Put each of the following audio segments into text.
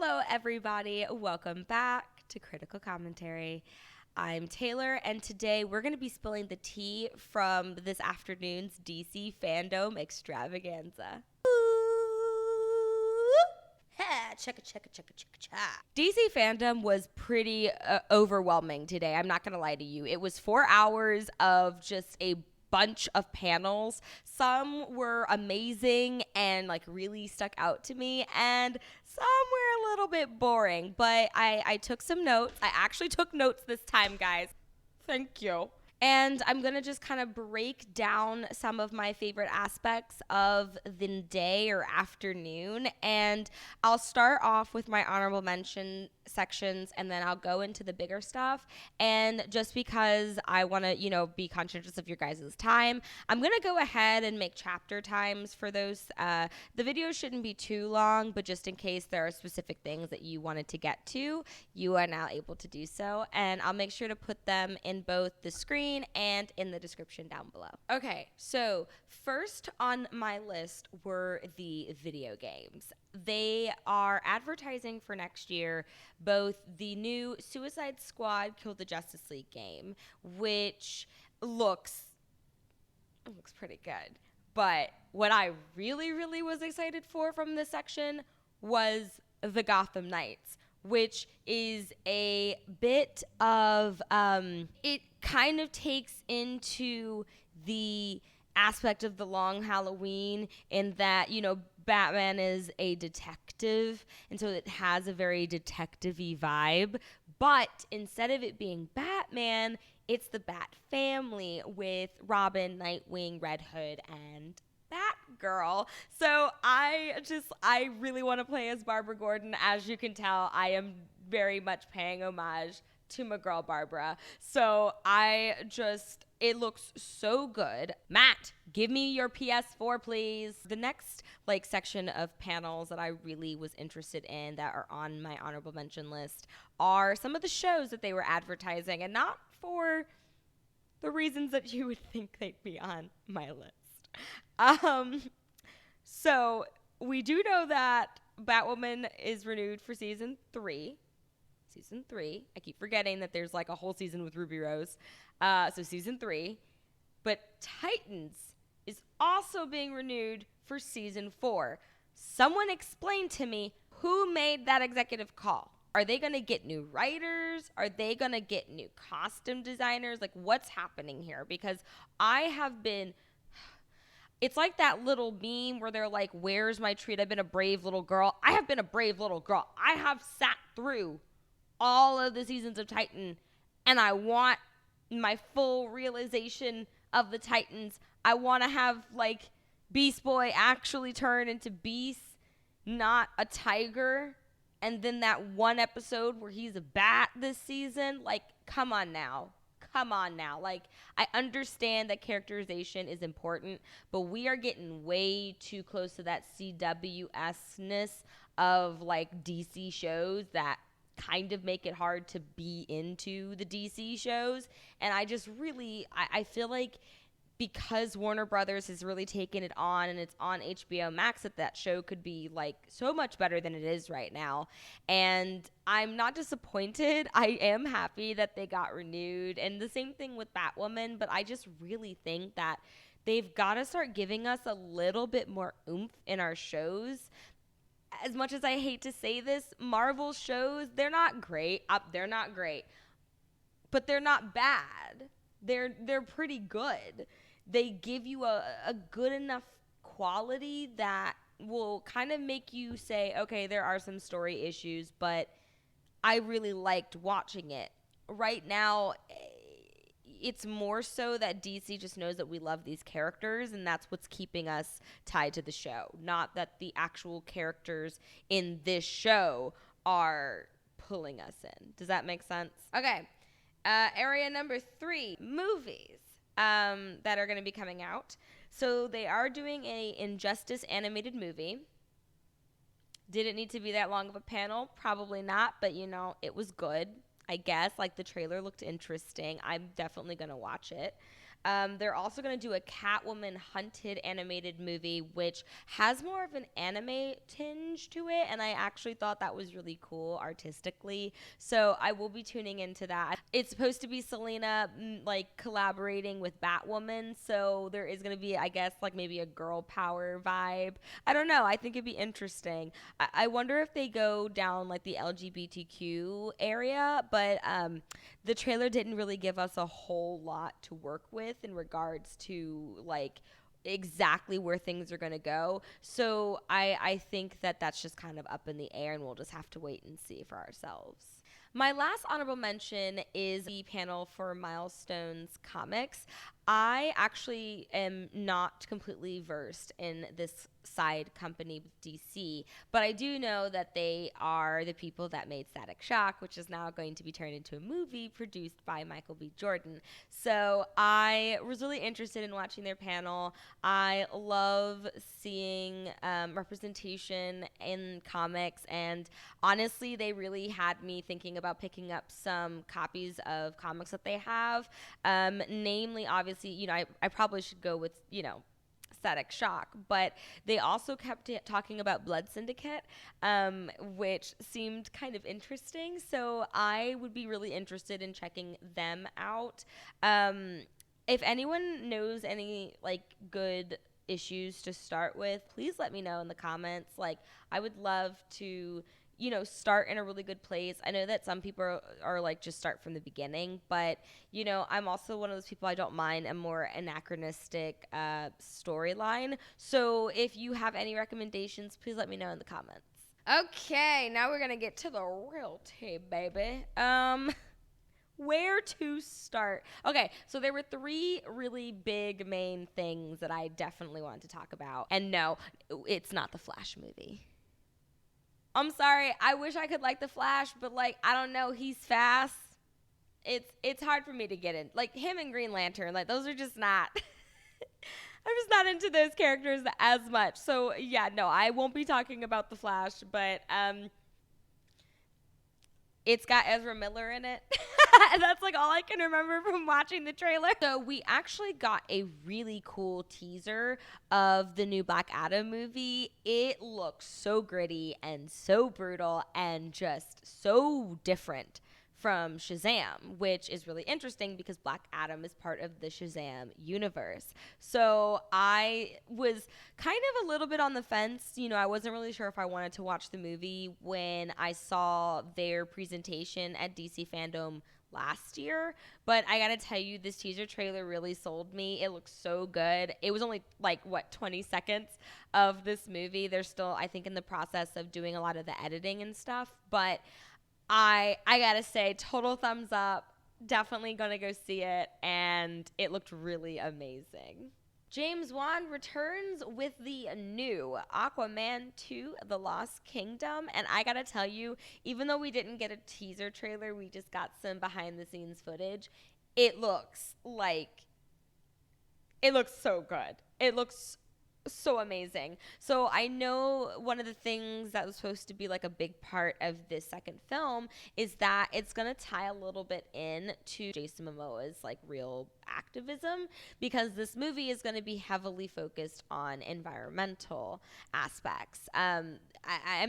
Hello, everybody. Welcome back to Critical Commentary. I'm Taylor, and today we're going to be spilling the tea from this afternoon's DC Fandome extravaganza. DC Fandome was pretty overwhelming today. I'm not going to lie to you. It was 4 hours of just a bunch of panels. Some were amazing and like really stuck out to me, and some were a little bit boring, but I took some notes. I actually took notes this time, guys. Thank you. And I'm going to just kind of break down some of my favorite aspects of the day or afternoon. And I'll start off with my honorable mention sections, and then I'll go into the bigger stuff. And just because I want to, be conscientious of your guys' time, I'm going to go ahead and make chapter times for those. The video shouldn't be too long, but just in case there are specific things that you wanted to get to, you are now able to do so. And I'll make sure to put them in both the screen and in the description down below. Okay, so first on my list were the video games. They are advertising for next year both the new Suicide Squad Kill the Justice League game, which looks pretty good. But what I really, really was excited for from this section was the Gotham Knights, which is a bit of, it kind of takes into the aspect of the long Halloween in that, Batman is a detective, and so it has a very detective-y vibe. But instead of it being Batman, it's the Bat family with Robin, Nightwing, Red Hood, and Batgirl. So I really want to play as Barbara Gordon. As you can tell, I am very much paying homage to my girl Barbara. So it looks so good. Matt, give me your PS4, please. The next section of panels that I really was interested in that are on my honorable mention list are some of the shows that they were advertising, and not for the reasons that you would think they'd be on my list. So we do know that Batwoman is renewed for season 3. I keep forgetting that there's a whole season with Ruby Rose. So season 3. But Titans is also being renewed for season 4. Someone explain to me who made that executive call. Are they going to get new writers? Are they going to get new costume designers? What's happening here? Because it's like that little meme where they're like, where's my treat? I've been a brave little girl. I have been a brave little girl. I have sat through all of the seasons of Titan, and I want my full realization of the Titans. I want to have Beast Boy actually turn into Beast, not a tiger. And then that one episode where he's a bat this season, come on now. I understand that characterization is important, but we are getting way too close to that CW-esque-ness of DC shows that kind of make it hard to be into the DC shows. And I feel like because Warner Brothers has really taken it on and it's on HBO Max, that show could be so much better than it is right now. And I'm not disappointed. I am happy that they got renewed. And the same thing with Batwoman, but I just really think that they've got to start giving us a little bit more oomph in our shows. As much as I hate to say this, Marvel shows, they're not great. They're not great. But they're not bad. They're pretty good. They give you a good enough quality that will kind of make you say, okay, there are some story issues, but I really liked watching it. Right now, it's more so that DC just knows that we love these characters, and that's what's keeping us tied to the show. Not that the actual characters in this show are pulling us in. Does that make sense? Okay. Area number 3, movies that are going to be coming out. So they are doing a Injustice animated movie. Did it need to be that long of a panel? Probably not, but it was good, I guess. The trailer looked interesting. I'm definitely going to watch it. They're also going to do a Catwoman Hunted animated movie, which has more of an anime tinge to it. And I actually thought that was really cool artistically. So I will be tuning into that. It's supposed to be Selena like collaborating with Batwoman. So there is going to be, I guess, like maybe a girl power vibe. I don't know. I think it'd be interesting. I wonder if they go down like the LGBTQ area, but the trailer didn't really give us a whole lot to work with in regards to like exactly where things are going to go. So I think that that's just kind of up in the air, and we'll just have to wait and see for ourselves. My last honorable mention is the panel for Milestone's comics. I actually am not completely versed in this side company with DC, but I do know that they are the people that made Static Shock, which is now going to be turned into a movie produced by Michael B. Jordan. So I was really interested in watching their panel. I love seeing representation in comics, and honestly, they really had me thinking about picking up some copies of comics that they have. Namely, obviously, I probably should go with, Static Shock, but they also kept talking about Blood Syndicate, which seemed kind of interesting. So I would be really interested in checking them out. If anyone knows any like good issues to start with, please let me know in the comments. Like, I would love to start in a really good place. I know that some people are like, just start from the beginning, but, I'm also one of those people, I don't mind a more anachronistic storyline. So if you have any recommendations, please let me know in the comments. Okay, now we're going to get to the real tea, baby. Where to start? Okay, so there were 3 really big main things that I definitely wanted to talk about. And no, it's not the Flash movie. I'm sorry. I wish I could like the Flash, but like, I don't know. He's fast. It's hard for me to get in. Like him and Green Lantern, like those are just not. I'm just not into those characters as much. So yeah, no, I won't be talking about the Flash, but it's got Ezra Miller in it. That's like all I can remember from watching the trailer. So we actually got a really cool teaser of the new Black Adam movie. It looks so gritty and so brutal and just so different from Shazam, which is really interesting because Black Adam is part of the Shazam universe. So I was kind of a little bit on the fence. I wasn't really sure if I wanted to watch the movie when I saw their presentation at DC Fandome last year, but I gotta tell you, this teaser trailer really sold me. It looks so good. It was only 20 seconds of this movie. They're still, I think, in the process of doing a lot of the editing and stuff, but I gotta say, total thumbs up. Definitely gonna go see it, and it looked really amazing. James Wan returns with the new Aquaman 2, The Lost Kingdom. And I gotta tell you, even though we didn't get a teaser trailer, we just got some behind the scenes footage. It looks so good. It looks so amazing. So I know one of the things that was supposed to be like a big part of this second film is that it's going to tie a little bit in to Jason Momoa's like real activism, because this movie is going to be heavily focused on environmental aspects. I'm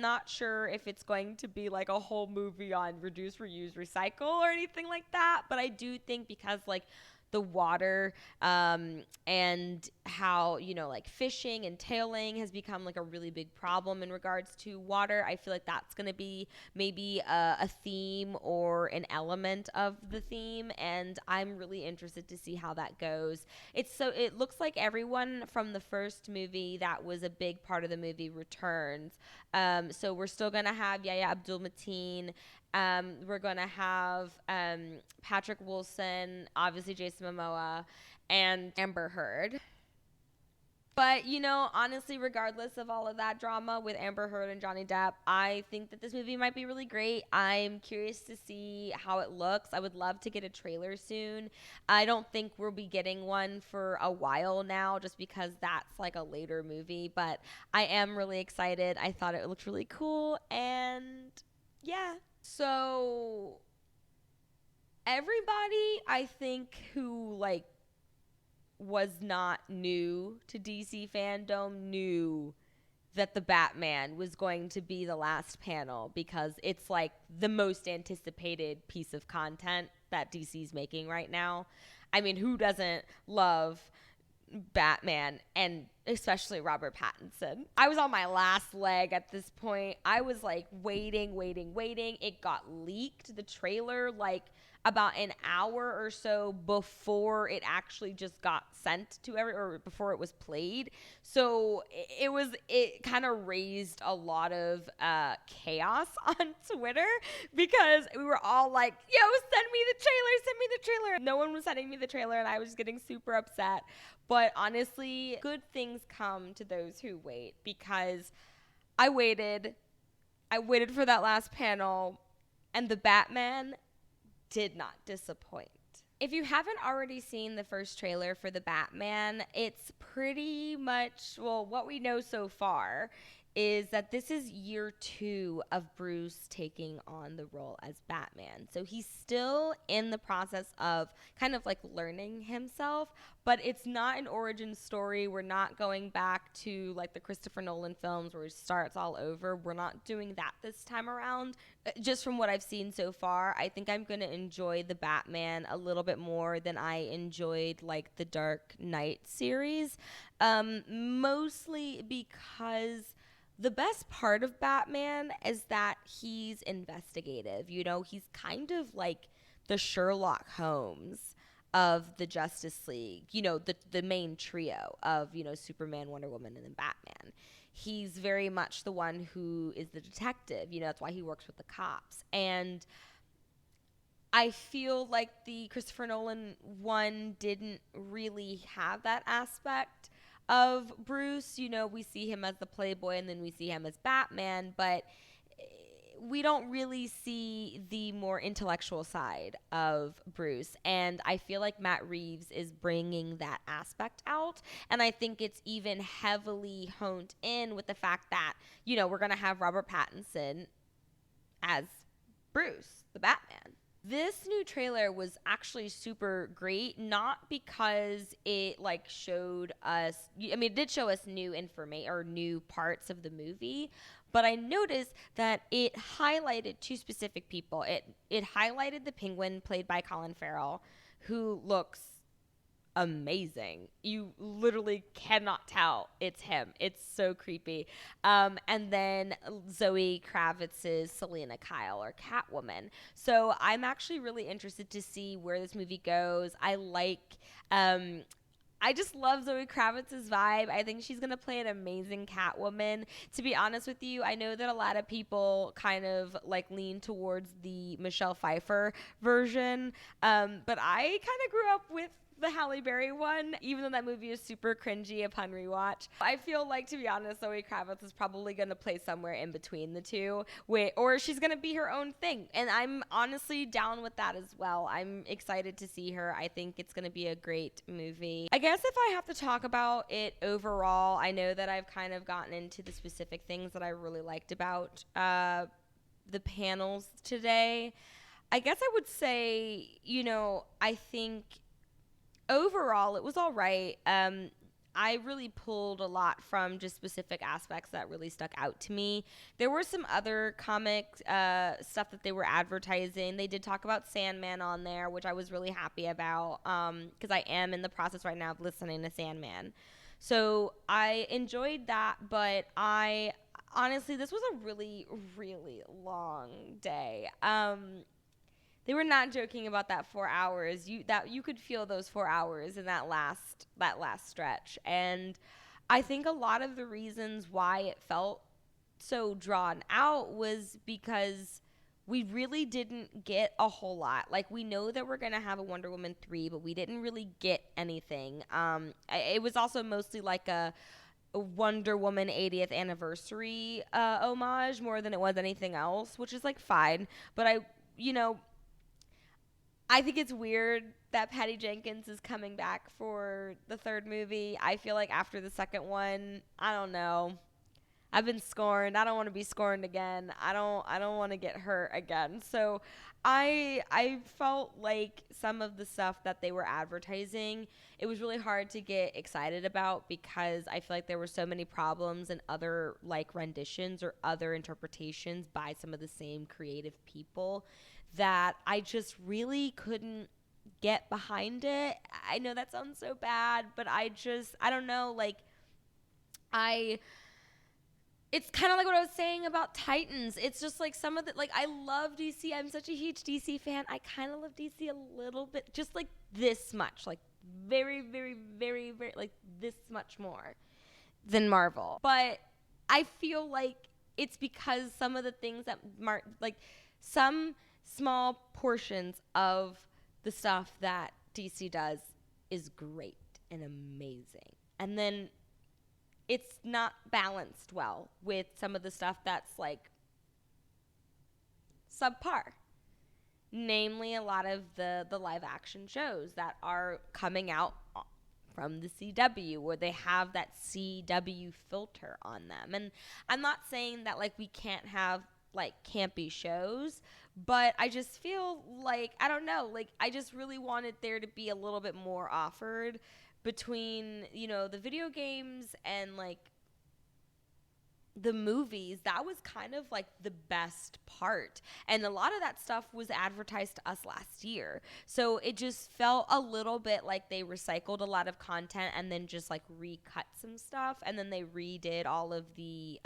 not sure if it's going to be like a whole movie on reduce, reuse, recycle or anything like that, but I do think because like the water and how, like fishing and tailing has become like a really big problem in regards to water. I feel like that's going to be maybe a theme or an element of the theme, and I'm really interested to see how that goes. It looks like everyone from the first movie that was a big part of the movie returns. So we're still going to have Yahya Abdul-Mateen. We're going to have Patrick Wilson, obviously Jason Momoa, and Amber Heard. But, honestly, regardless of all of that drama with Amber Heard and Johnny Depp, I think that this movie might be really great. I'm curious to see how it looks. I would love to get a trailer soon. I don't think we'll be getting one for a while now, just because that's like a later movie. But I am really excited. I thought it looked really cool, and yeah. So everybody, I think, who like was not new to DC Fandome knew that the Batman was going to be the last panel, because it's like the most anticipated piece of content that DC's making right now. I mean, who doesn't love Batman, and especially Robert Pattinson? I was on my last leg at this point. I was like waiting. It got leaked, the trailer, like about an hour or so before it actually just got sent to or before it was played. So it kind of raised a lot of chaos on Twitter, because we were all like, yo, send me the trailer. No one was sending me the trailer, and I was getting super upset. But honestly, good things come to those who wait, because I waited for that last panel, and the Batman did not disappoint. If you haven't already seen the first trailer for the Batman, it's pretty much, well, what we know so far is that this is year 2 of Bruce taking on the role as Batman. So he's still in the process of kind of like learning himself, but it's not an origin story. We're not going back to like the Christopher Nolan films where it starts all over. We're not doing that this time around. Just from what I've seen so far, I think I'm going to enjoy the Batman a little bit more than I enjoyed like the Dark Knight series, mostly because the best part of Batman is that he's investigative. You know, he's kind of like the Sherlock Holmes of the Justice League, you know, the main trio of, you know, Superman, Wonder Woman, and then Batman. He's very much the one who is the detective. You know, that's why he works with the cops. And I feel like the Christopher Nolan one didn't really have that aspect of Bruce. You know, we see him as the playboy, and then we see him as Batman, but we don't really see the more intellectual side of Bruce. And I feel like Matt Reeves is bringing that aspect out. And I think it's even heavily honed in with the fact that, you know, we're going to have Robert Pattinson as Bruce, the Batman. This new trailer was actually super great, not because it like showed us, I mean, it did show us new information or new parts of the movie, but I noticed that it highlighted 2 specific people. It highlighted the Penguin, played by Colin Farrell, who looks amazing. You literally cannot tell it's him. It's so creepy. And then Zoe Kravitz's Selena Kyle, or Catwoman. So I'm actually really interested to see where this movie goes. I just love Zoe Kravitz's vibe. I think she's going to play an amazing Catwoman. To be honest with you, I know that a lot of people kind of like lean towards the Michelle Pfeiffer version. But I kind of grew up with the Halle Berry one, even though that movie is super cringy upon rewatch. I feel like, to be honest, Zoe Kravitz is probably going to play somewhere in between the two, or she's going to be her own thing. And I'm honestly down with that as well. I'm excited to see her. I think it's going to be a great movie. I guess if I have to talk about it overall, I know that I've kind of gotten into the specific things that I really liked about the panels today. I guess I would say, you know, I think overall, it was all right. I really pulled a lot from just specific aspects that really stuck out to me. There were some other comic stuff that they were advertising. They did talk about Sandman on there, which I was really happy about, because I am in the process right now of listening to Sandman. So I enjoyed that, but honestly, this was a really, really long day. They were not joking about that 4 hours. You could feel those 4 hours in that last stretch. And I think a lot of the reasons why it felt so drawn out was because we really didn't get a whole lot. Like, we know that we're going to have a Wonder Woman 3, but we didn't really get anything. It was also mostly like a Wonder Woman 80th anniversary homage more than it was anything else, which is like fine. But I think it's weird that Patty Jenkins is coming back for the third movie. I feel like after the second one, I don't know. I've been scorned. I don't want to be scorned again. I don't want to get hurt again. So I felt like some of the stuff that they were advertising, it was really hard to get excited about because I feel like there were so many problems and other like renditions or other interpretations by some of the same creative people that I just really couldn't get behind it. I know that sounds so bad, but I don't know, like I it's kind of like what I was saying about Titans. It's just like some of the, like, I love DC. I'm such a huge DC fan. I kind of love DC a little bit, just like this much, like very, very, very, very, like this much more than Marvel. But I feel like it's because some of the things that like some small portions of the stuff that DC does is great and amazing. And then it's not balanced well with some of the stuff that's like subpar. Namely, a lot of the live action shows that are coming out from the CW, where they have that CW filter on them. And I'm not saying that like we can't have like campy shows, but I just feel like, I don't know, like I just really wanted there to be a little bit more offered between, you know, the video games and like the movies. That was kind of like the best part. And a lot of that stuff was advertised to us last year. So it just felt a little bit like they recycled a lot of content and then just like recut some stuff. And then they redid all of the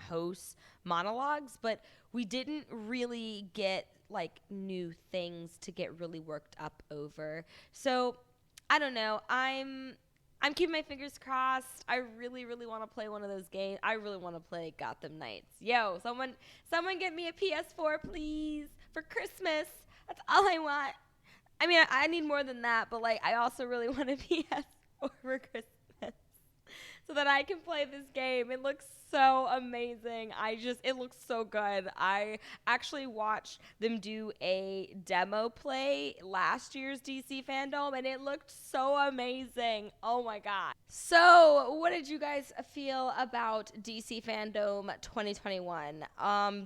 hosts' monologues. But we didn't really get like new things to get really worked up over. So I don't know. I'm keeping my fingers crossed. I really, really want to play one of those games. I really want to play Gotham Knights. Yo, someone get me a PS4, please, for Christmas. That's all I want. I mean, I need more than that, but like, I also really want a PS4 for Christmas so that I can play this game. It looks so amazing. It looks so good. I actually watched them do a demo play last year's DC Fandome, and it looked so amazing. Oh my God. So what did you guys feel about DC Fandome 2021?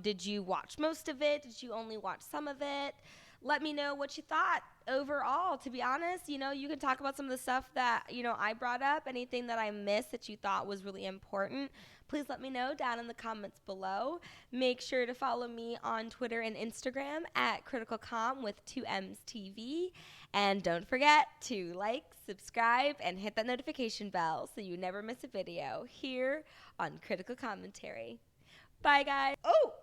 Did you watch most of it? Did you only watch some of it? Let me know what you thought overall. To be honest, you know, you can talk about some of the stuff that, you know, I brought up, anything that I missed that you thought was really important. Please let me know down in the comments below. Make sure to follow me on Twitter and Instagram at CriticalCom with 2M's TV. And don't forget to like, subscribe, and hit that notification bell so you never miss a video here on Critical Commentary. Bye, guys. Oh!